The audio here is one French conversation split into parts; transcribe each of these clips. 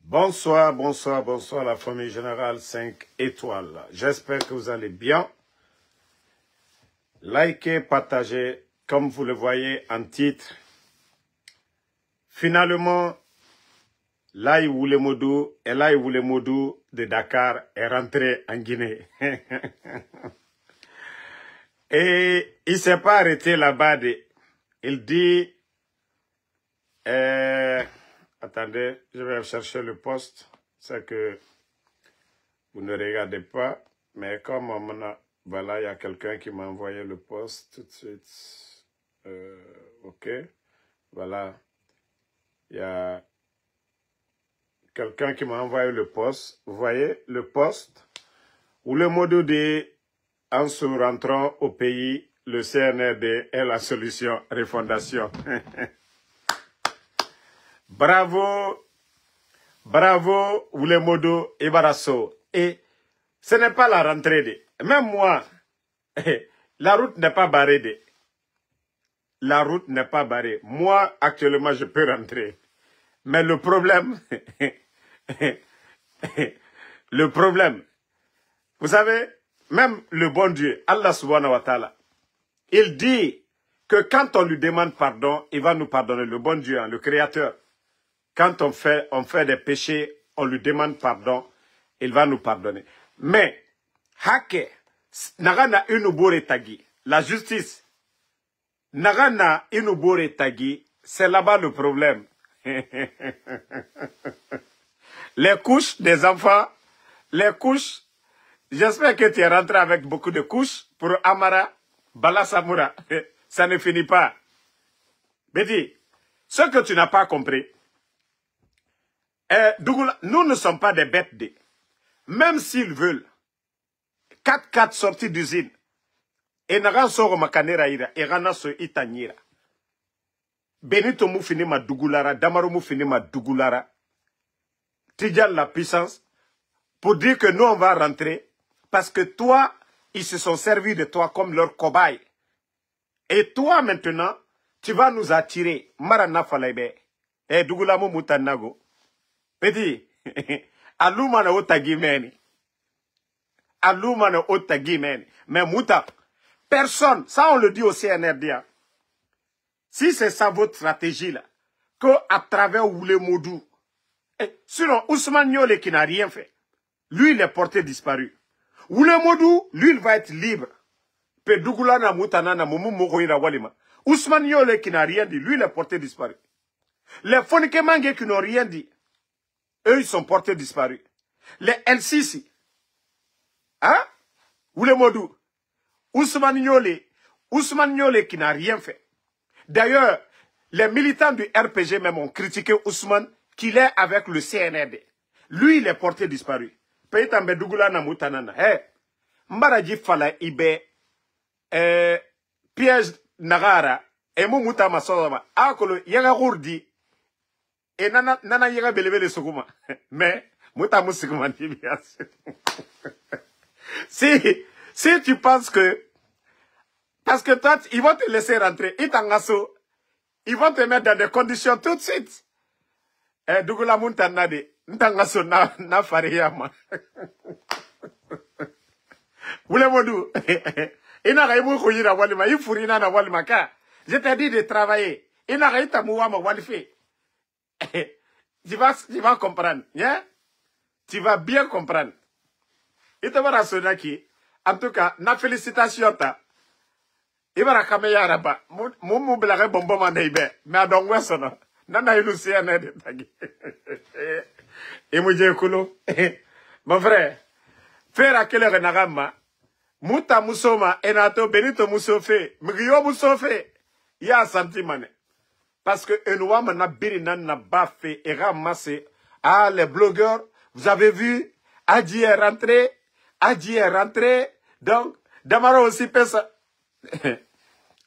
Bonsoir, bonsoir, bonsoir la famille générale 5 étoiles. J'espère que vous allez bien. Likez, partagez, comme vous le voyez en titre. Finalement, Laye Woulemodou et Laye Woulemodou de Dakar est rentré en Guinée. Et il ne s'est pas arrêté là-bas. Il dit... attendez, je vais chercher le poste. C'est que vous ne regardez pas. Mais comme voilà, il y a quelqu'un qui m'a envoyé le poste tout de suite. Ok. Voilà. Il y a quelqu'un qui m'a envoyé le poste. Vous voyez, le poste où le mot dit en se rentrant au pays, le CNRD est la solution, refondation. Bravo, bravo, Oulemodo et Barasso. Et ce n'est pas la rentrée. Même moi, la route n'est pas barrée. La route n'est pas barrée. Moi, actuellement, je peux rentrer. Mais le problème, vous savez, même le bon Dieu, Allah subhanahu wa ta'ala, il dit que quand on lui demande pardon, il va nous pardonner. Le bon Dieu, le Créateur. Quand on fait des péchés, on lui demande pardon, il va nous pardonner. Mais, hake, nagana inubore tagi, la justice, nagana inubore tagi, c'est là-bas le problème. Les couches des enfants, les couches, j'espère que tu es rentré avec beaucoup de couches pour Amara, Bala Samoura. Ça ne finit pas. Bédi, ce que tu n'as pas compris, nous ne sommes pas des bêtes. Même s'ils veulent, 4 sorties d'usine, et n'aran soro makanera ira, et rana so itanyira. Benito mou fini ma dougulara, Damaro mou fini ma dougulara. Tidjal la puissance, pour dire que nous on va rentrer, parce que toi, ils se sont servis de toi comme leur cobaye. Et toi maintenant, tu vas nous attirer. Marana falaibe. Et dougulamu mutanago. Petit, alumana otagimeni. Alumana otagimeni. Mais muta, personne, ça on le dit au CNRD. Si c'est ça votre stratégie là, que à travers Oulemoudou, sinon Ousmane Niolé qui n'a rien fait, lui il est porté disparu. Oulemoudou, lui il va être libre. Pedougoulana mutanana mumu mokoira walima. Ousmane Niolé qui n'a rien dit, lui il est porté disparu. Les Fonikemangue qui n'ont rien dit, eux, ils sont portés disparus. Les LCC, hein? Ou les Modou, Ousmane Niolé qui n'a rien fait. D'ailleurs, les militants du RPG même ont critiqué Ousmane qu'il est avec le CNRD. Lui, il est porté disparu. Peitambe Dougoula na Moutanana. Mbaraji Fala Ibe, piège Nagara, et Mouta Masoma, Akolo Yaga Rourdi. Et nana yega beleve le sokuma. Mais, muta musikuma si tu penses que, parce que toi, ils vont te laisser rentrer, ils vont te mettre dans des conditions tout de suite. Dougoula muntana de, ntangaso na fariyama. Oule modou, ina raimu kuyira walima, ifurina na walima ka. Je t'ai dit de travailler. Ina raita muwama walife. Tu vas comprendre, hein? Tu vas bien comprendre. Et tu vas rassurer en tout cas, na félicitation ta. Il va rakamer yaraba. Mou blare bonbon maneibe. Mais à donc sono. Nana ilu siane de tagi. Et mouje kulo. Mon frère, faire à quelle renagama. Mouta musoma enato benito musofe. Mugyo musofe. Ya santimane. Parce que Enouam n'a birinan n'a pas fait et ramassé. Ah, les blogueurs, vous avez vu, Adi est rentré, donc, Damaro aussi fait ça.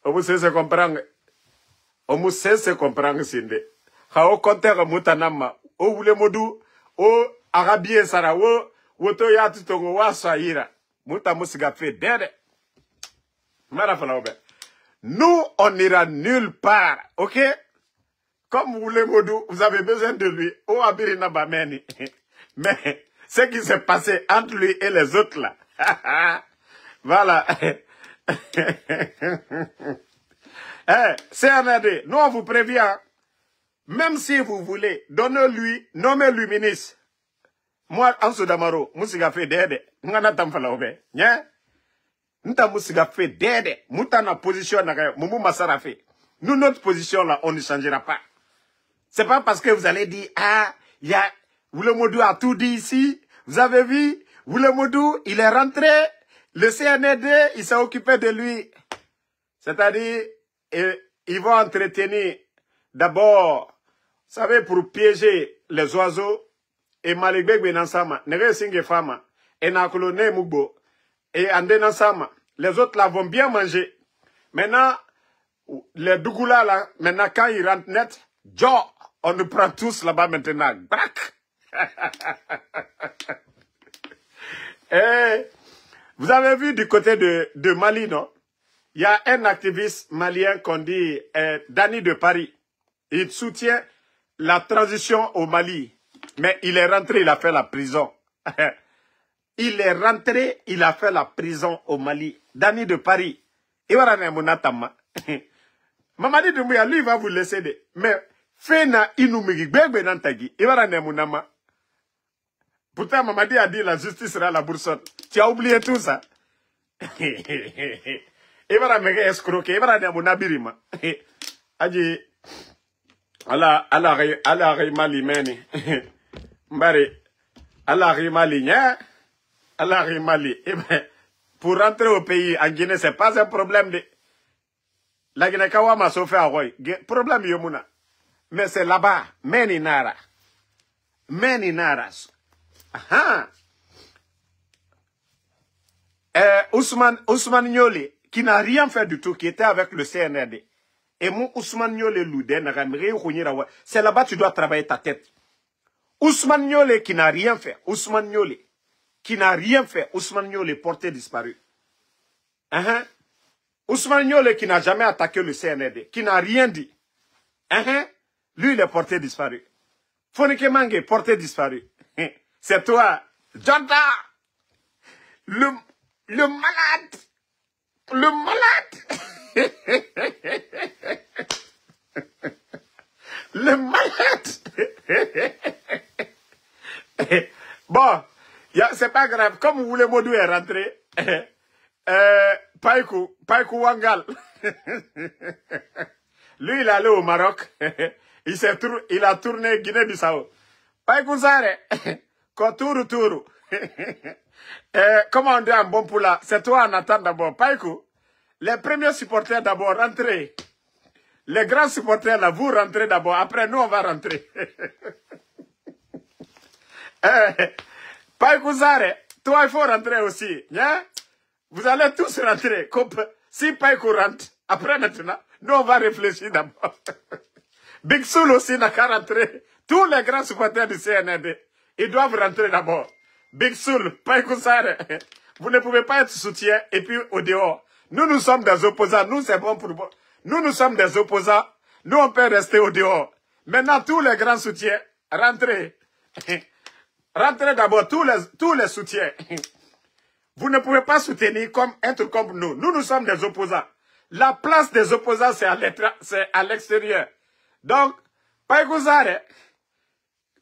On sait se comprendre. On sait se comprendre, Sinde. How compteur Moutanama, O Oulemoudou, O Arabie Sara, O Woto Yatutongo, Wa Saïra. Moutamusiga fait dede. Nous, on n'ira nulle part, ok? comme vous voulez Modou, vous avez besoin de lui. Oh, Abirina Bameni. Mais ce qui s'est passé entre lui et les autres là. Voilà. CNRD, nous on vous prévient. Même si vous voulez, donnez-lui, nommez-lui ministre. Moi, Anso Damaro, musiga fait dede. Ngana tamfala obe. Nya? Nta musiga fait dede. Mouta na position na Moumou Massara fait. Nous, notre position là, on ne changera pas. C'est pas parce que vous allez dire, ah, il y a, Oulemodou a tout dit ici. Vous avez vu, Oulemodou, il est rentré. Le CNRD, il s'est occupé de lui. C'est-à-dire, ils vont entretenir d'abord, vous savez, pour piéger les oiseaux, et Maligbek Benansama, Nere Singe Fama, et Nakolone Mugbo, et Andenansama, les autres là vont bien manger. Maintenant, les Dougoula là, maintenant quand ils rentrent net, on nous prend tous là-bas maintenant. Brac! Et vous avez vu du côté de Mali, non? Il y a un activiste malien qu'on dit Dani de Paris. Il soutient la transition au Mali. Mais il est rentré, il a fait la prison. Il est rentré, il a fait la prison au Mali. Dani de Paris. Et voilà, Mamadi Doumbouya, lui, il va vous laisser. Mais, Fena Inumigi, Gbegbe Nantagi. Et voilà, pourtant, Mamadi a dit la justice sera la boursole. Tu as oublié tout ça. Et voilà, mais escroqué. Et voilà, Birima. Aji, Allah Mali meni. Mbari, Allah Mali, nya. Allah Mali. Eh ben, pour rentrer au pays, en Guinée, c'est pas un problème de. La Guinée Kawama s'offre à Roy. Problème Yomuna. Mais c'est là-bas. Meni Nara. Meni Naras. Ousmane Nyole, qui n'a rien fait du tout, qui était avec le CNRD. Et mon Ousmane Nyole Louden, c'est là-bas que tu dois travailler ta tête. Ousmane Nyole qui n'a rien fait. Ousmane Nyole qui n'a rien fait. Ousmane Nyole porté disparu. Ousmane Nyole qui n'a jamais attaqué le CNRD, qui n'a rien dit. Lui, il est porté disparu. Fonike Mange, porté disparu. C'est toi, Jonta, le malade. Le malade. Le malade. Bon, c'est pas grave. Comme vous voulez, Modou est rentré. Paikou Wangal. Lui, il est allé au Maroc. Il a tourné Guinée-Bissau. Paikou Zare. Touru. Comment on dit en bon poula? C'est toi en attendant d'abord. Paikou. Les premiers supporters d'abord, rentrez. Les grands supporters là, vous rentrez d'abord. Après, nous, on va rentrer. Paikou Zare. Toi, il faut rentrer aussi. Hein? Vous allez tous rentrer. Si Paikou rentre, après maintenant, nous on va réfléchir d'abord. Big Soul aussi n'a qu'à rentrer. Tous les grands supporters du CNRD, ils doivent rentrer d'abord. Big Soul, Paikou Zare, vous ne pouvez pas être soutien et puis au dehors. Nous sommes des opposants. Nous, c'est bon pour vous. Nous sommes des opposants. Nous, on peut rester au dehors. Maintenant, tous les grands soutiens, rentrez. Rentrez d'abord, tous les soutiens. Vous ne pouvez pas soutenir être comme nous. Nous sommes des opposants. La place des opposants, c'est à l'extérieur. Donc, Paikou Zare,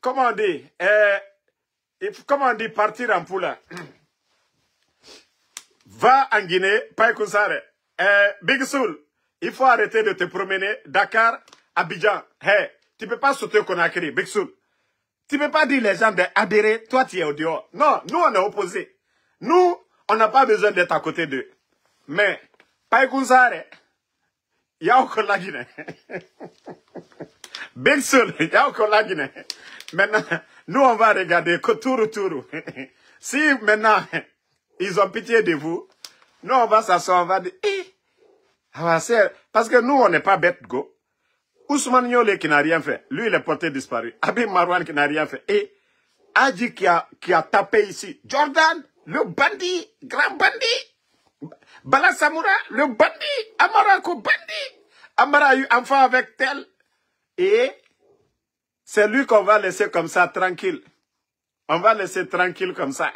comment on dit partir en poula. Va en Guinée, Paikou Zare. Big Soul, il faut arrêter de te promener. Dakar, Abidjan. Hey, tu ne peux pas sauter au Conakry, Big Soul. Tu ne peux pas dire les gens d'adhérer, toi tu es au dehors. Non, nous on est opposés. Nous, on n'a pas besoin d'être à côté d'eux. Mais, Paikou Zare, il y a encore la Guinée. Big Soul, il y a encore la Guinée. Maintenant, nous on va regarder Touru. Si maintenant, ils ont pitié de vous, nous on va s'asseoir, on va dire, parce que nous on n'est pas bêtes, go. Ousmane Nyole qui n'a rien fait, lui il est porté disparu. Abim Marwan qui n'a rien fait. Et Adji qui a tapé ici. Jordan, le bandit, grand bandit. Bala Samoura, le bandit. Amara ko bandit. Amara a eu enfant avec tel. Et c'est lui qu'on va laisser comme ça, tranquille. On va laisser tranquille comme ça.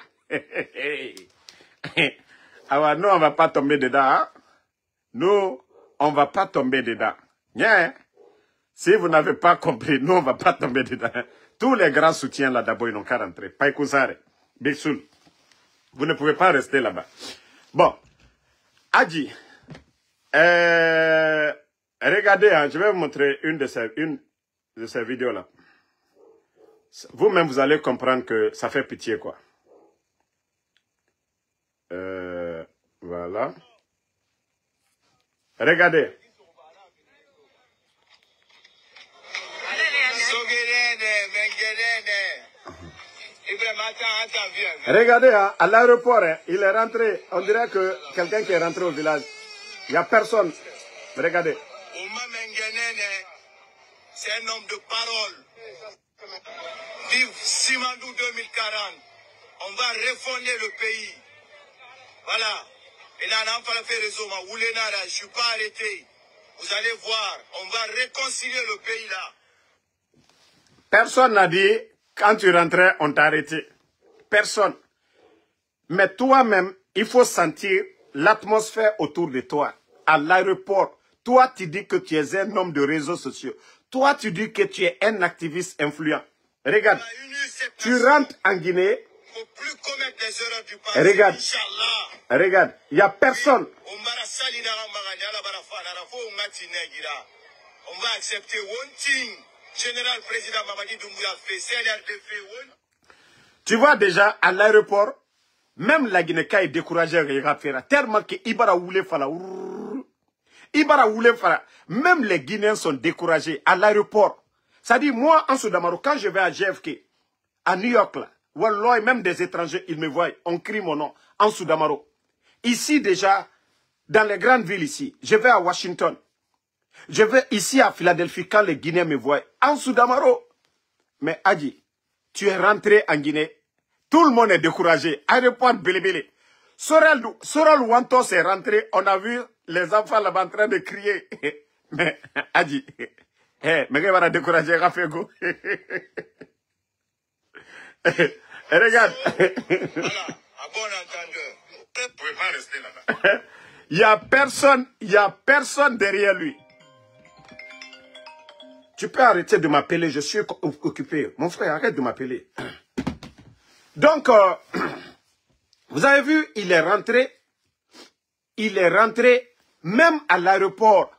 Alors, nous, on ne va pas tomber dedans. Hein? Nous, on ne va pas tomber dedans. Yeah. Si vous n'avez pas compris, nous, on ne va pas tomber dedans. Tous les grands soutiens, là, d'abord, ils n'ont qu'à rentrer. Païkouzare, Bixoul. Vous ne pouvez pas rester là-bas. Bon. Adji. Regardez, hein, je vais vous montrer une de ces vidéos-là. Vous-même, vous allez comprendre que ça fait pitié, quoi. Voilà. Regardez. Regardez, hein, à l'aéroport, hein, il est rentré. On dirait que quelqu'un qui est rentré au village. Il n'y a personne. Regardez. C'est un homme de parole. Vive Simandou 2040. On va refonder le pays. Voilà. Et là, on va faire réseau. Je ne suis pas arrêté. Vous allez voir, on va réconcilier le pays là. Personne n'a dit, quand tu rentrais, on t'a arrêté. Personne. Mais toi-même, il faut sentir l'atmosphère autour de toi. À l'aéroport, toi, tu dis que tu es un homme de réseaux sociaux. Toi, tu dis que tu es un activiste influent. Regarde, tu rentres en Guinée. Il ne faut plus commettre les erreurs du passé. Regarde, regarde, il n'y a personne. On va accepter one thing. Général président Mamadi Doumbouya fait, CNRD fait. Tu vois déjà, à l'aéroport, même la Guinée est découragée, tellement que Ibara Oulé Fala. Ibara Oulé Fala. Même les Guinéens sont découragés à l'aéroport. Ça dit, moi, en Soudamaro, quand je vais à JFK, à New York, là, Wallah, même des étrangers, ils me voient, on crie mon nom, en Soudamaro. Ici, déjà, dans les grandes villes ici, je vais à Washington. Je vais ici à Philadelphie quand les Guinéens me voient, en Soudamaro. Mais Adji, tu es rentré en Guinée, tout le monde est découragé. Aéroport Bélébélé. Sorel Wantos est rentré, on a vu les enfants là-bas en train de crier. Mais Adji, mais il va décourager Rafego. Regarde. Voilà, à bon entendeur. Vous ne pouvez pas rester là-bas. Il n'y a personne derrière lui. Tu peux arrêter de m'appeler, je suis occupé. Mon frère, arrête de m'appeler. Donc, vous avez vu, il est rentré, même à l'aéroport,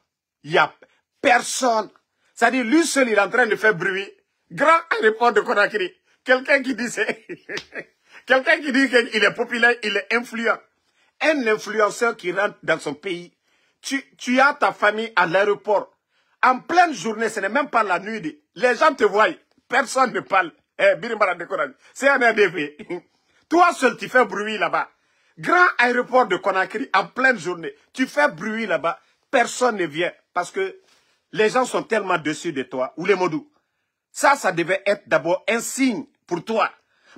il n'y a personne. C'est-à-dire, lui seul, il est en train de faire bruit. Grand aéroport de Conakry. Quelqu'un qui dit quelqu'un qui dit qu'il est populaire, il est influent. Un influenceur qui rentre dans son pays, tu as ta famille à l'aéroport. En pleine journée, ce n'est même pas la nuit. Les gens te voient, personne ne parle. C'est un RDV. Toi seul, tu fais bruit là-bas. Grand aéroport de Conakry, en pleine journée, tu fais bruit là-bas, personne ne vient. Parce que les gens sont tellement dessus de toi. Ou les modou. Ça devait être d'abord un signe pour toi.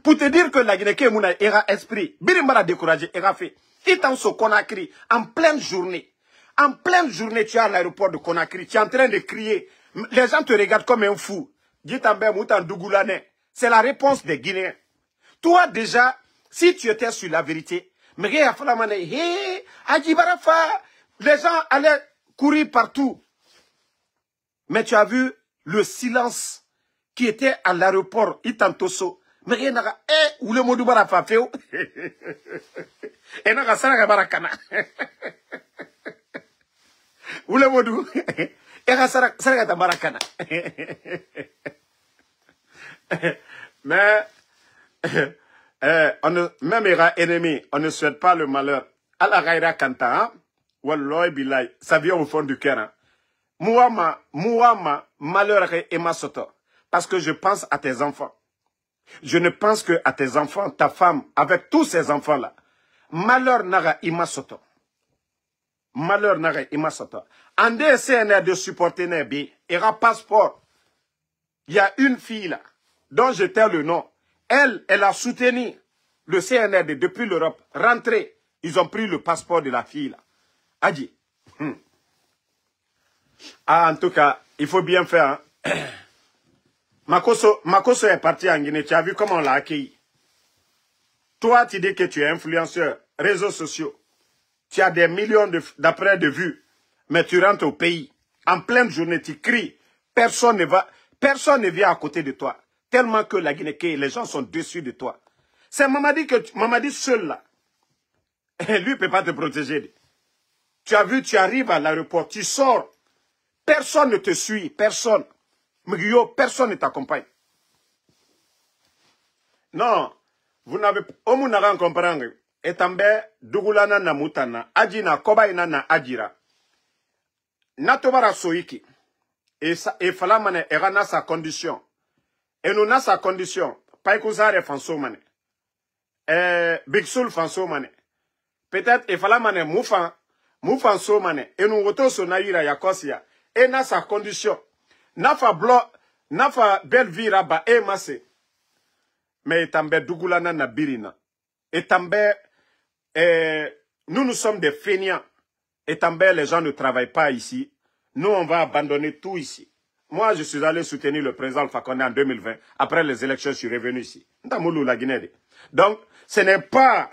Pour te dire que la Guinée-Kémouna ira esprit. Birimbara découragé, ira fait. Il t'en so Conakry, en pleine journée. En pleine journée, tu es à l'aéroport de Conakry. Tu es en train de crier. Les gens te regardent comme un fou. C'est la réponse des Guinéens. Toi, déjà, si tu étais sur la vérité, les gens allaient courir partout. Mais tu as vu le silence qui était à l'aéroport Itantoso. Mais il y a où le mot du barafa fait. Et n'a pas barakana. Où le mot du. Et n'a pas barakana. Mais même ira ennemi, on ne souhaite pas le malheur. Allah Gaïra Kanta, Wallah Bilay, ça vient au fond du cœur. Mouama, malheur et ma soto. Parce que je pense à tes enfants. Je ne pense que à tes enfants, ta femme, avec tous ces enfants-là. Malheur naga ima soto. Malheur naga ima soto. Ande CNR de supporter Nebi, ira passeport. Il y a une fille là, dont je tais le nom. Elle a soutenu le CNRD depuis l'Europe. Rentrée, ils ont pris le passeport de la fille là. Adji. Ah, en tout cas, il faut bien faire. Hein. Makoso est parti en Guinée. Tu as vu comment on l'a accueilli? Toi, tu dis que tu es influenceur, réseaux sociaux. Tu as des millions d'après de vues. Mais tu rentres au pays. En pleine journée, tu cries. Personne ne vient à côté de toi. Tellement que la Guinée, les gens sont déçus de toi. C'est Mamadi seul là. Lui ne peut pas te protéger. Tu as vu, tu arrives à l'aéroport, tu sors. Personne ne te suit, personne. Mugio, personne ne t'accompagne. Non, vous n'avez pas. Omunagan comprendre. Etambe, Dugulana na mutana, Adjina, Kobaina na Adjira. Natobara soiki. Et Falamane, Erana sa condition. Et nous na sa condition. Paikouzare Fanso Mane. Bigsoul Fanso Mane. Peut-être, et Falamane, Moufan Somane. Et nous retournons sur Naïra Yakosia. Et na sa condition. Nafa blo, nafa belle vie raba e masse. Mais etambe Dugulana na birina. Etambe, nous sommes des feignants. Etambe, les gens ne travaillent pas ici. Nous, on va abandonner tout ici. Moi, je suis allé soutenir le président Alpha Condé en 2020. Après les élections, je suis revenu ici. La Guinée. Donc, ce n'est pas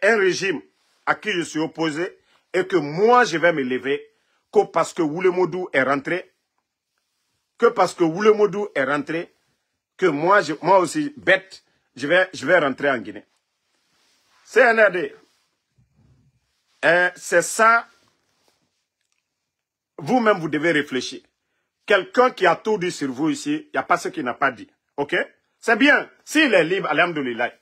un régime à qui je suis opposé et que moi, je vais me lever que parce que Oulemodou est rentré. Que parce que Oulemodou est rentré, que moi aussi, bête, je vais rentrer en Guinée. CNRD, c'est ça, vous-même, vous devez réfléchir. Quelqu'un qui a tout dit sur vous ici, il n'y a pas ce qu'il n'a pas dit. OK? C'est bien, s'il est libre, alhamdoulilah.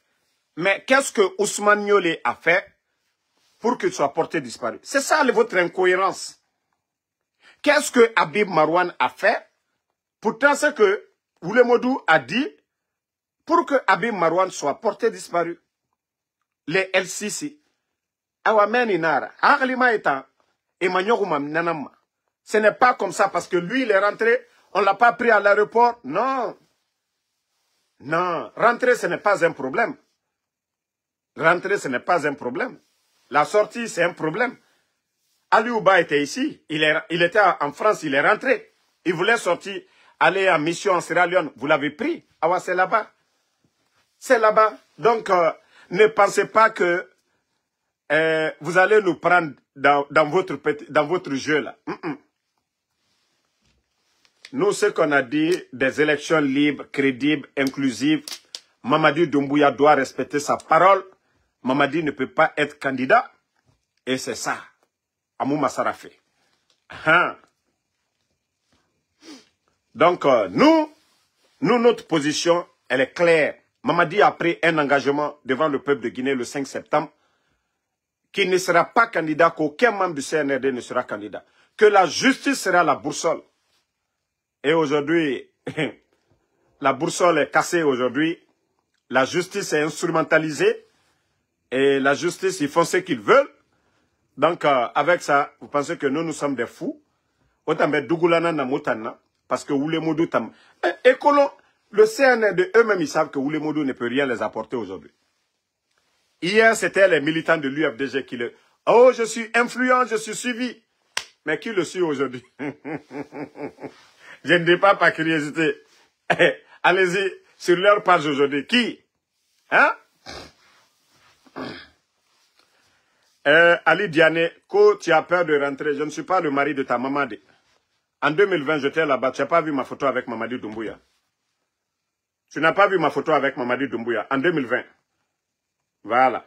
Mais qu'est-ce que Ousmane Niolé a fait pour qu'il soit porté disparu? C'est ça votre incohérence. Qu'est-ce que Habib Marouane a fait? Pourtant, c'est que Oulemodou a dit pour que Habib Marouane soit porté disparu. Les LCC. Ce n'est pas comme ça parce que lui, il est rentré, on ne l'a pas pris à l'aéroport. Non. Non. Rentrer, ce n'est pas un problème. Rentrer, ce n'est pas un problème. La sortie, c'est un problème. Ali Ouba était ici. Il était en France, il est rentré. Il voulait sortir, aller en mission en Sierra Leone. Vous l'avez pris. Ah, c'est là-bas. C'est là-bas. Donc, ne pensez pas que vous allez nous prendre dans votre jeu là. Nous, ce qu'on a dit, des élections libres, crédibles, inclusives, Mamadi Doumbouya doit respecter sa parole. Mamadi ne peut pas être candidat. Et c'est ça. Amou Massarafé. Donc, nous, notre position, elle est claire. Mamadi a pris un engagement devant le peuple de Guinée le 5 septembre qu'il ne sera pas candidat, qu'aucun membre du CNRD ne sera candidat. Que la justice sera la boussole. Et aujourd'hui, la boussole est cassée aujourd'hui. La justice est instrumentalisée. Et la justice, ils font ce qu'ils veulent. Donc, avec ça, vous pensez que nous sommes des fous. Autant mettre Dougoulana na Motana. Parce que Oulemodou tam. Et le CNRD eux-mêmes, ils savent que Oulemodou ne peut rien les apporter aujourd'hui. Hier, c'était les militants de l'UFDG qui le... Oh, je suis influent, je suis suivi. Mais qui le suit aujourd'hui? Je ne dis pas par curiosité. Allez-y sur leur page aujourd'hui. Qui? Hein? Ali Diane, tu as peur de rentrer. Je ne suis pas le mari de ta maman. En 2020, j'étais là-bas. Tu n'as pas vu ma photo avec Mamadi Doumbouya. Tu n'as pas vu ma photo avec Mamadi Doumbouya en 2020. Voilà.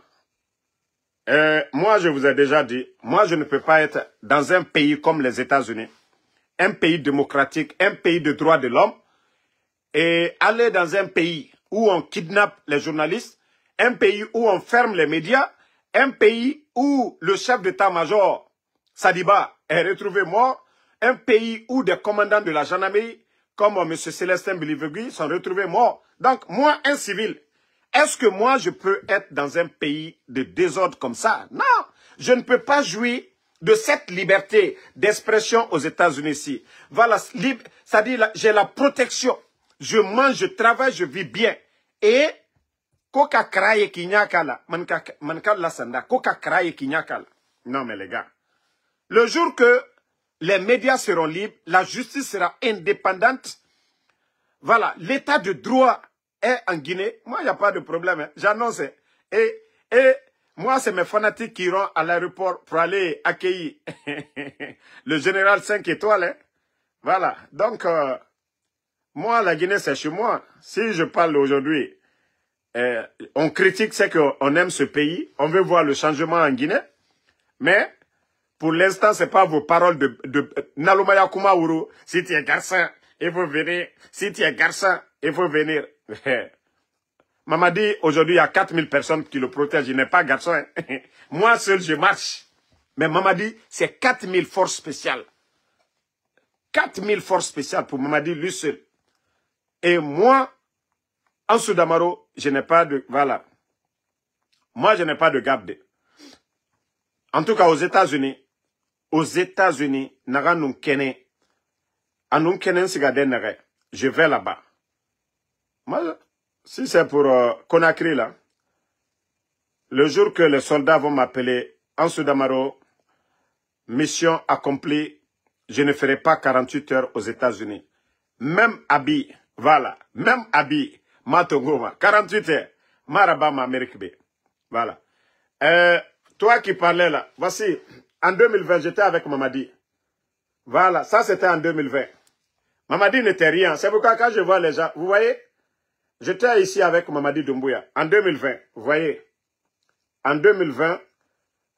Moi, je vous ai déjà dit, moi, je ne peux pas être dans un pays comme les États-Unis, un pays démocratique, un pays de droits de l'homme, et aller dans un pays où on kidnappe les journalistes, un pays où on ferme les médias, un pays où le chef d'état-major, Sadiba, est retrouvé mort, un pays où des commandants de la gendarmerie, comme M. Célestin Bilivegui, sont retrouvés morts. Donc, moi, un civil, est-ce que moi, je peux être dans un pays de désordre comme ça? Non, je ne peux pas jouir de cette liberté d'expression aux États-Unis ici. Voilà, c'est-à-dire, j'ai la protection. Je mange, je travaille, je vis bien. Et, koka kraye kinyakala, mankal la sanda, koka kraye kinyakala. Non, mais les gars, le jour que les médias seront libres, la justice sera indépendante, voilà, l'état de droit est en Guinée. Moi, il n'y a pas de problème. Hein. J'annonce. Et moi, c'est mes fanatiques qui iront à l'aéroport pour aller accueillir le général 5 étoiles. Hein. Voilà. Donc, moi, la Guinée, c'est chez moi. Si je parle aujourd'hui, on critique, c'est qu'on aime ce pays. On veut voir le changement en Guinée. Mais, pour l'instant, ce n'est pas vos paroles de Nalomaya Kumaouru. Si tu es garçon, il faut venir. Si tu es garçon, il faut venir. Mamadi, aujourd'hui, il y a 4000 personnes qui le protègent. Il n'est pas garçon. Hein. Moi seul, je marche. Mais Mamadi, c'est 4000 forces spéciales. 4000 forces spéciales pour Mamadi, lui seul. Et moi, en Soudamaro, je n'ai pas de... Voilà. Moi, je n'ai pas de garde. En tout cas, aux États-Unis, naga nun kene, anun kenen sigaden nage, je vais là-bas. Moi, si c'est pour Conakry, là, le jour que les soldats vont m'appeler en Soudamaro, mission accomplie, je ne ferai pas 48 heures aux États-Unis. Même habit, voilà, même habit, matongoma, 48 heures, maraba ma Amérique B. Voilà. Toi qui parlais là, voici, en 2020, j'étais avec Mamadi. Voilà, ça c'était en 2020. Mamadi n'était rien. C'est pourquoi quand je vois les gens, vous voyez, j'étais ici avec Mamadi Doumbouya en 2020. Vous voyez, en 2020,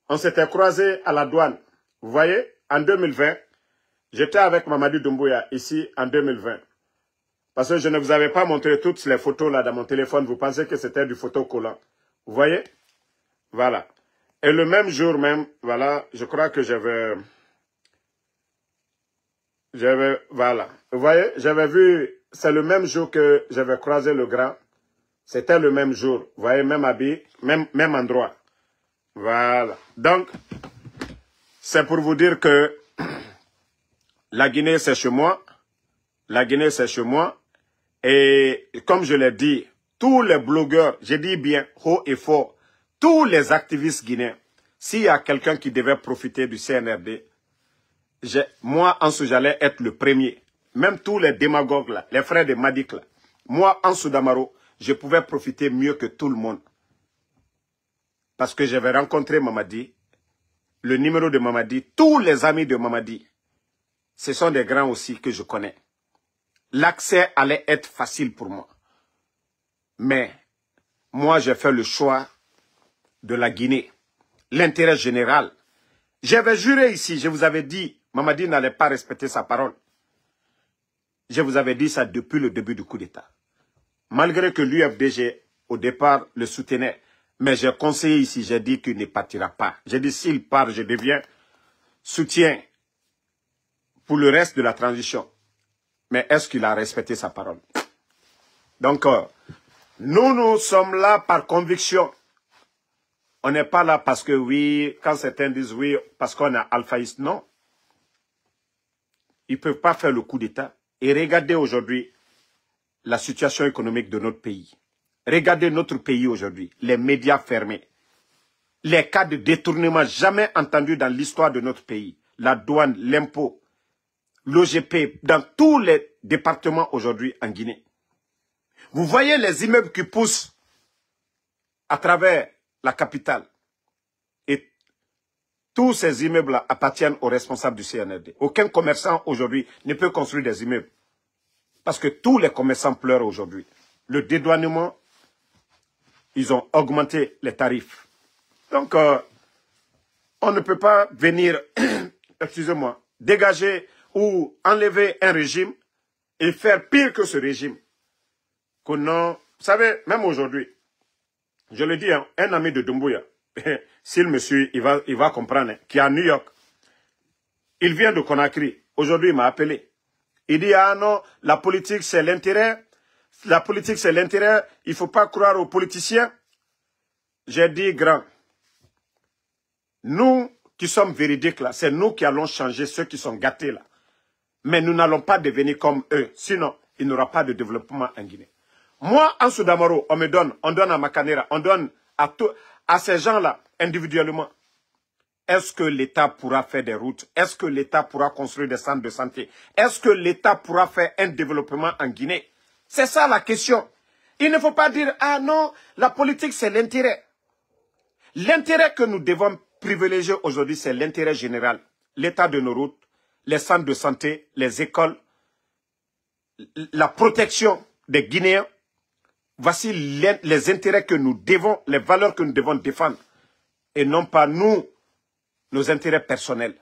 on s'était croisés à la douane. Vous voyez, en 2020, j'étais avec Mamadi Doumbouya ici en 2020. Parce que je ne vous avais pas montré toutes les photos là dans mon téléphone. Vous pensez que c'était du photocollant. Vous voyez? Voilà. Et le même jour même, voilà, je crois que j'avais, voilà. Vous voyez, j'avais vu, c'est le même jour que j'avais croisé le grand. C'était le même jour. Vous voyez, même habit, même endroit. Voilà. Donc, c'est pour vous dire que la Guinée, c'est chez moi. La Guinée, c'est chez moi. Et comme je l'ai dit, tous les blogueurs, j'ai dit bien haut et fort, tous les activistes guinéens, s'il y a quelqu'un qui devait profiter du CNRD, moi, Ansou, j'allais être le premier. Même tous les démagogues, là, les frères de Madik, là, moi, Ansou Damaro, je pouvais profiter mieux que tout le monde. Parce que j'avais rencontré Mamadi, le numéro de Mamadi, tous les amis de Mamadi. Ce sont des grands aussi que je connais. L'accès allait être facile pour moi. Mais, moi, j'ai fait le choix de la Guinée. L'intérêt général. J'avais juré ici, je vous avais dit, Mamadi n'allait pas respecter sa parole. Je vous avais dit ça depuis le début du coup d'État. Malgré que l'UFDG, au départ, le soutenait. Mais j'ai conseillé ici, j'ai dit qu'il ne partira pas. J'ai dit, s'il part, je deviens soutien pour le reste de la transition. Mais est-ce qu'il a respecté sa parole? Donc, nous sommes là par conviction. On n'est pas là parce que oui, quand certains disent oui, parce qu'on a alphaïste, non. Ils ne peuvent pas faire le coup d'État. Et regardez aujourd'hui la situation économique de notre pays. Regardez notre pays aujourd'hui, les médias fermés. Les cas de détournement jamais entendus dans l'histoire de notre pays. La douane, l'impôt, l'OGP, dans tous les départements aujourd'hui en Guinée. Vous voyez les immeubles qui poussent à travers la capitale. Et tous ces immeubles-là appartiennent aux responsables du CNRD. Aucun commerçant aujourd'hui ne peut construire des immeubles. Parce que tous les commerçants pleurent aujourd'hui. Le dédouanement, ils ont augmenté les tarifs. Donc, on ne peut pas venir, excusez-moi, dégager ou enlever un régime et faire pire que ce régime. Que non, vous savez, même aujourd'hui, je le dis, hein, un ami de Doumbouya, s'il me suit, il va comprendre, hein, qui est à New York. Il vient de Conakry. Aujourd'hui, il m'a appelé. Il dit, ah non, la politique, c'est l'intérêt. La politique, c'est l'intérêt. Il ne faut pas croire aux politiciens. J'ai dit, grand, nous qui sommes véridiques, là, c'est nous qui allons changer ceux qui sont gâtés, là. Mais nous n'allons pas devenir comme eux. Sinon, il n'y aura pas de développement en Guinée. Moi, en Soudamaro, on donne à Makanera, on donne à ces gens-là, individuellement. Est-ce que l'État pourra faire des routes? Est-ce que l'État pourra construire des centres de santé? Est-ce que l'État pourra faire un développement en Guinée? C'est ça la question. Il ne faut pas dire, ah non, la politique c'est l'intérêt. L'intérêt que nous devons privilégier aujourd'hui, c'est l'intérêt général. L'état de nos routes, les centres de santé, les écoles, la protection des Guinéens. Voici les intérêts que nous devons, les valeurs que nous devons défendre. Et non pas nous, nos intérêts personnels.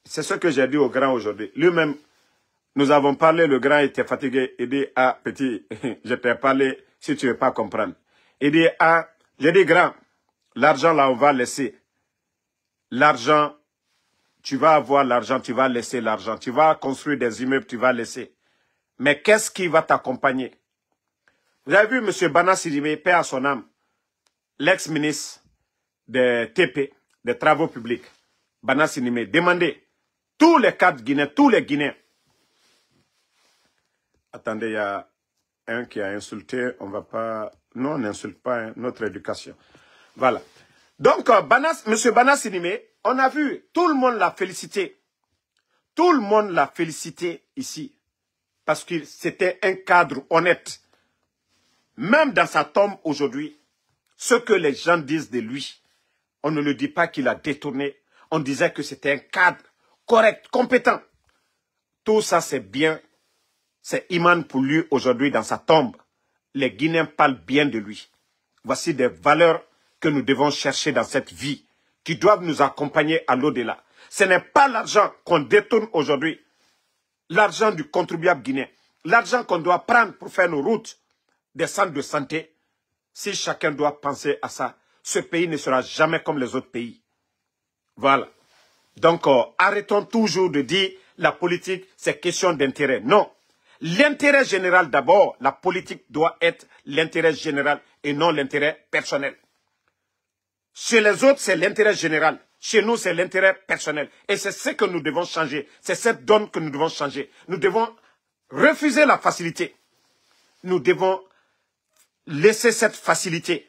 C'est ce que j'ai dit au grand aujourd'hui. Lui-même, nous avons parlé, le grand était fatigué. Il dit, ah, petit, je t'ai parlé si tu ne veux pas comprendre. Il dit, ah, j'ai dit, grand, l'argent là, on va laisser. L'argent, tu vas avoir l'argent, tu vas laisser l'argent. Tu vas construire des immeubles, tu vas laisser. Mais qu'est-ce qui va t'accompagner? Vous avez vu M. Bana Sidibé, paix à son âme, l'ex-ministre des TP, des Travaux publics, Bana Sidibé, demander tous les cadres guinéens, tous les Guinéens. Attendez, il y a un qui a insulté, on va pas... Non, on n'insulte pas hein, notre éducation. Voilà. Donc, M. Bana Sidibé, on a vu, tout le monde l'a félicité. Tout le monde l'a félicité ici. Parce que c'était un cadre honnête. Même dans sa tombe aujourd'hui, ce que les gens disent de lui, on ne le dit pas qu'il a détourné. On disait que c'était un cadre correct, compétent. Tout ça, c'est bien. C'est immense pour lui aujourd'hui dans sa tombe. Les Guinéens parlent bien de lui. Voici des valeurs que nous devons chercher dans cette vie, qui doivent nous accompagner à l'au-delà. Ce n'est pas l'argent qu'on détourne aujourd'hui, l'argent du contribuable guinéen, l'argent qu'on doit prendre pour faire nos routes, des centres de santé. Si chacun doit penser à ça, ce pays ne sera jamais comme les autres pays. Voilà. Donc, arrêtons toujours de dire la politique, c'est question d'intérêt. Non. L'intérêt général d'abord, la politique doit être l'intérêt général et non l'intérêt personnel. Chez les autres, c'est l'intérêt général. Chez nous, c'est l'intérêt personnel. Et c'est ce que nous devons changer. C'est cette donne que nous devons changer. Nous devons refuser la facilité. Nous devons laisser cette facilité.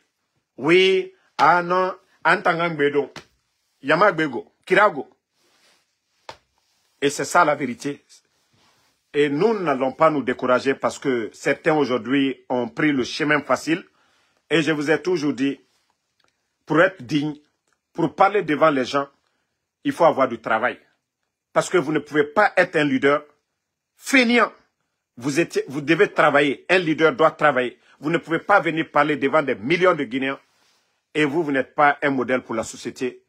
Oui, ah non, Antangangbedo, Yamagbego, Kirago. Et c'est ça la vérité. Et nous n'allons pas nous décourager parce que certains aujourd'hui ont pris le chemin facile. Et je vous ai toujours dit, pour être digne, pour parler devant les gens, il faut avoir du travail. Parce que vous ne pouvez pas être un leader fainéant. Vous devez travailler. Un leader doit travailler. Vous ne pouvez pas venir parler devant des millions de Guinéens et vous n'êtes pas un modèle pour la société.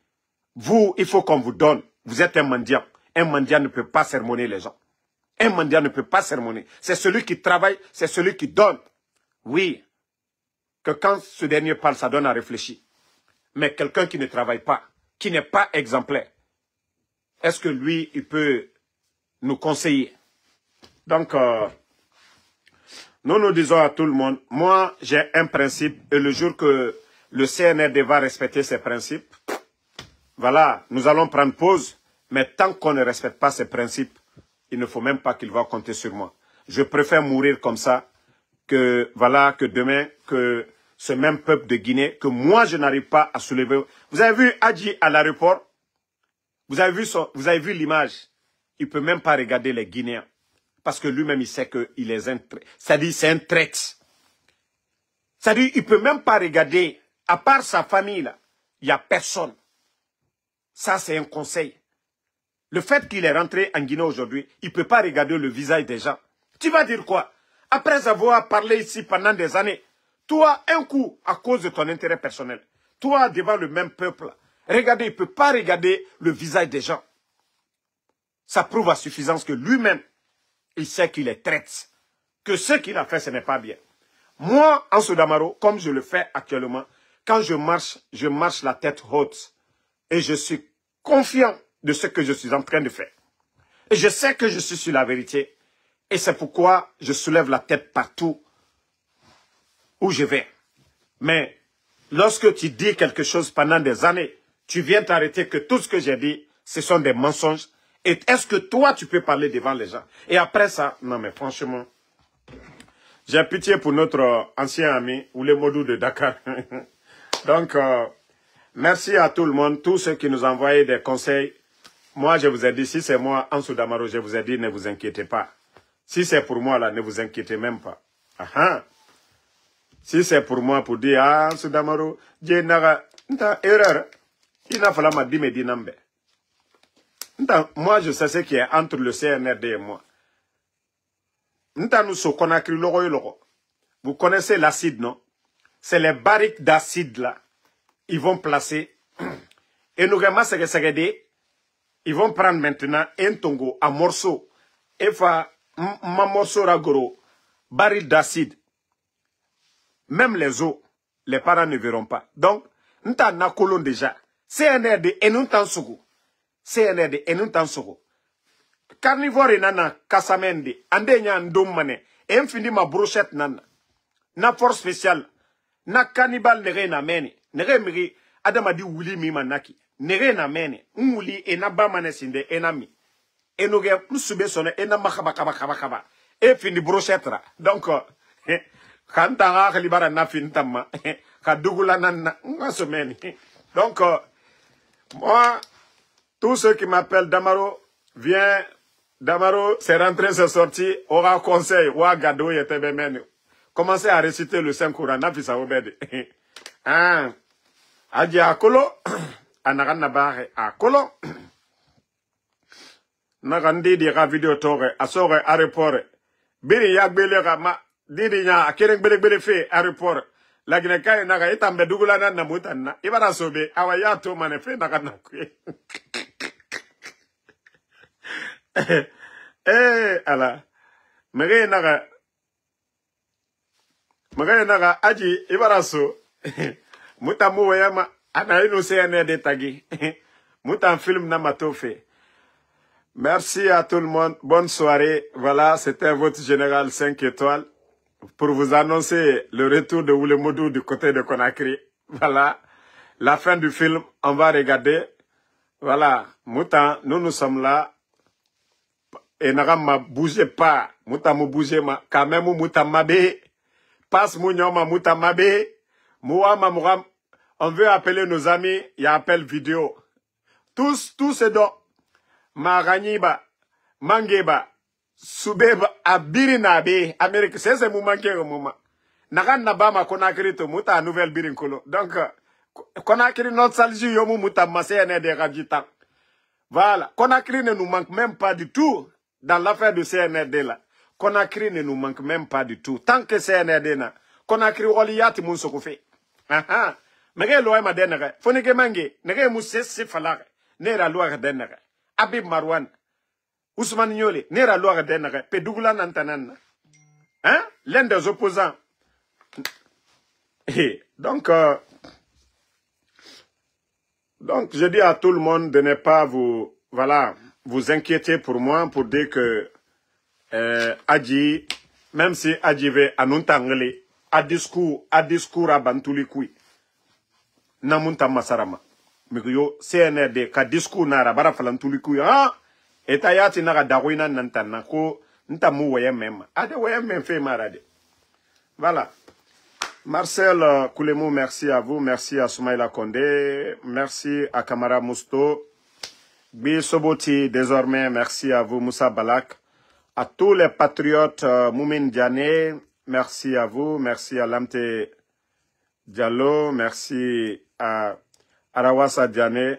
Vous, il faut qu'on vous donne. Vous êtes un mendiant. Un mendiant ne peut pas sermonner les gens. Un mendiant ne peut pas sermonner. C'est celui qui travaille, c'est celui qui donne. Oui, que quand ce dernier parle, ça donne à réfléchir. Mais quelqu'un qui ne travaille pas, qui n'est pas exemplaire, est-ce que lui, il peut nous conseiller? Donc, nous disons à tout le monde, moi, j'ai un principe, et le jour que le CNRD va respecter ses principes, voilà, nous allons prendre pause, mais tant qu'on ne respecte pas ces principes, il ne faut même pas qu'il va compter sur moi. Je préfère mourir comme ça, que, voilà, que demain, que ce même peuple de Guinée, que moi, je n'arrive pas à soulever. Vous avez vu Adji à l'aéroport? Vous avez vu l'image? Il ne peut même pas regarder les Guinéens. Parce que lui-même, il sait qu'il est un traître. C'est-à-dire, c'est un traître. C'est-à-dire, il ne peut même pas regarder, à part sa famille, là, il n'y a personne. Ça, c'est un conseil. Le fait qu'il est rentré en Guinée aujourd'hui, il ne peut pas regarder le visage des gens. Tu vas dire quoi? Après avoir parlé ici pendant des années, toi, un coup, à cause de ton intérêt personnel, toi, devant le même peuple, regardez, il ne peut pas regarder le visage des gens. Ça prouve à suffisance que lui-même, il sait qu'il est traître, que ce qu'il a fait, ce n'est pas bien. Moi, Ansou Damaro, comme je le fais actuellement, quand je marche la tête haute et je suis confiant de ce que je suis en train de faire. Et je sais que je suis sur la vérité et c'est pourquoi je soulève la tête partout où je vais. Mais lorsque tu dis quelque chose pendant des années, tu viens t'arrêter que tout ce que j'ai dit, ce sont des mensonges. Et est-ce que toi, tu peux parler devant les gens? Et après ça, non mais franchement, j'ai pitié pour notre ancien ami, Oulé Modou de Dakar. Donc, merci à tout le monde, tous ceux qui nous ont envoyé des conseils. Moi, je vous ai dit, si c'est moi, Ansou Damaro, je vous ai dit, ne vous inquiétez pas. Si c'est pour moi, là, ne vous inquiétez même pas. Si c'est pour moi, pour dire, ah, ce Damaro, j'ai une erreur. Il n'a fallu me dire, dinambe. Moi, je sais ce qui est entre le CNRD et moi. Vous connaissez l'acide, non? C'est les barriques d'acide, là. Ils vont placer. Et nous, ils vont prendre maintenant un tongo à morceau. Et fa, ma morceau ragoro, baril d'acide. Même les os, les parents ne verront pas. Donc, nous avons colon déjà. CNRD et nous t'en CNRD et nous t'en Carnivore nana kasamende. Ande nya ndomane. Et infini ma brochette nana. Na force spéciale. Na cannibal nere na meni. Nere miri. Adama di wuli mi manaki. Nere na meni. Wuli e na bamane sinde enami. Et nous avons soube sonné et na makaba. Et fini brochette ra. Donc, quand t'as un libara na fin tamma. Quand dougoula na semaine. Donc, moi, tous ceux qui m'appellent Damaro, viens, Damaro, c'est rentré, c'est sorti, aura conseil, aura gado, yete bemeni. Commencez à réciter le Saint-Courant, nafisa obede. Ah, adja akolo, anagan nabare akolo. Nagandi di ra video tore, asore aéroport. Biri yagbele ma, didi nya, akereng bele fe aéroport. La gineka naga itambe dugula na mutanna. Ibara sobe, awaya to manefe naga nakwe. Ala. Mege naga aji ibara so. Mutamu wayama ana ino CNRD tagi. Mutan film na matofe. Merci à tout le monde. Bonne soirée. Voilà, c'était votre général 5 étoiles pour vous annoncer le retour de Oulemodou du côté de Conakry. Voilà, la fin du film, on va regarder. Voilà, Moutan, nous sommes là. Et Nagama, bougez pas. Moutan, bougez ma. Quand même, Moutan Mabe. Passe Mounioma, Moutan Mabe. Mouama, Mouram. On veut appeler nos amis. Il y a appel vidéo. Tous ces dons. Maganiba, Mangeba, Subeba, Abirinabe, Amérique, c'est mon manqué au moment. Nagan Nabama, Conakry, to Mouta, nouvelle Birinkolo. Donc, Conakry, notre salju, Yomu Mouta, Massé, des Radjitan. Voilà. Conakry ne nous manque même pas du tout dans l'affaire du CNRD là. Conakry ne nous manque même pas du tout. Tant que CNRD là, Conakry, Roliyati, Mounsokoufe. Mais quel loi m'a donné? Fonike Mange, n'est moussé, c'est falare. N'est la loi donné. Abib Marwan, Ousmane Niole, Nera Loire Denere, Pedougla Nantanan. Hein? L'un des opposants. Et donc, je dis à tout le monde de ne pas vous inquiéter pour moi, pour dire que Adji, même si Adji veut annoncer à discours à Bantoulikoui, Namunta Masarama. Miyo CNRD ka discours nara bara falantuliku ya etayati nara dawina nantana ko ntamu weye même ade weye même fait marade. Voilà. Marcel Koulemou, merci à vous, merci à Soumaïla Kondé, merci à Kamara Mousto, Bi Soboti désormais, merci à vous Moussa Balak, à tous les patriotes Moumin Diané, merci à vous, merci à Lamte Diallo, merci à Arawasa Diane,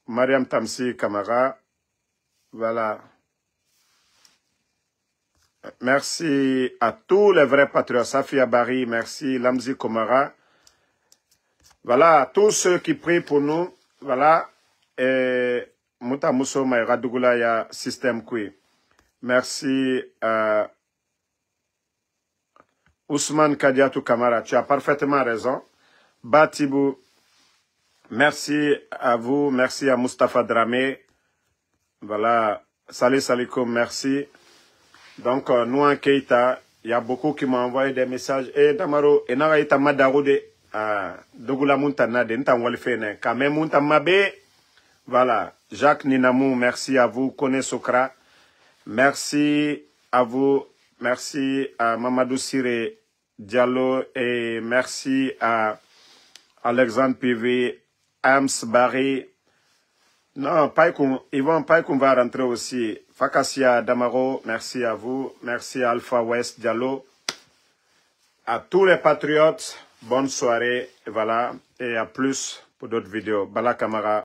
Mariam Tamsi Kamara, voilà. Merci à tous les vrais patriotes, Safia Bari, merci, Lamzi Komara. Voilà, tous ceux qui prient pour nous, voilà, et Mouta Mousso Maïra Dougoula ya système kui. Merci à Ousmane Kadiatou Kamara, tu as parfaitement raison. Batibou, merci à vous, merci à Mustafa Dramé. Voilà, salut Salikoum, merci. Donc, nous en Keita, il y a beaucoup qui m'ont envoyé des messages. Et Damaro, et Naraïta Madaroude, Dougoula Muntana, de Ntanwalfene, Kame Muntamabe. Voilà, Jacques Ninamou, merci à vous, Kone Sokra. Merci à vous, merci à Mamadou Sire Diallo et merci à Alexandre Pivé, Ams Barry, Non, Yvon Paikoum va rentrer aussi. Fakassia Damaro, merci à vous. Merci à Alpha West Diallo. À tous les patriotes, bonne soirée. Et voilà. Et à plus pour d'autres vidéos. Bala Kamara.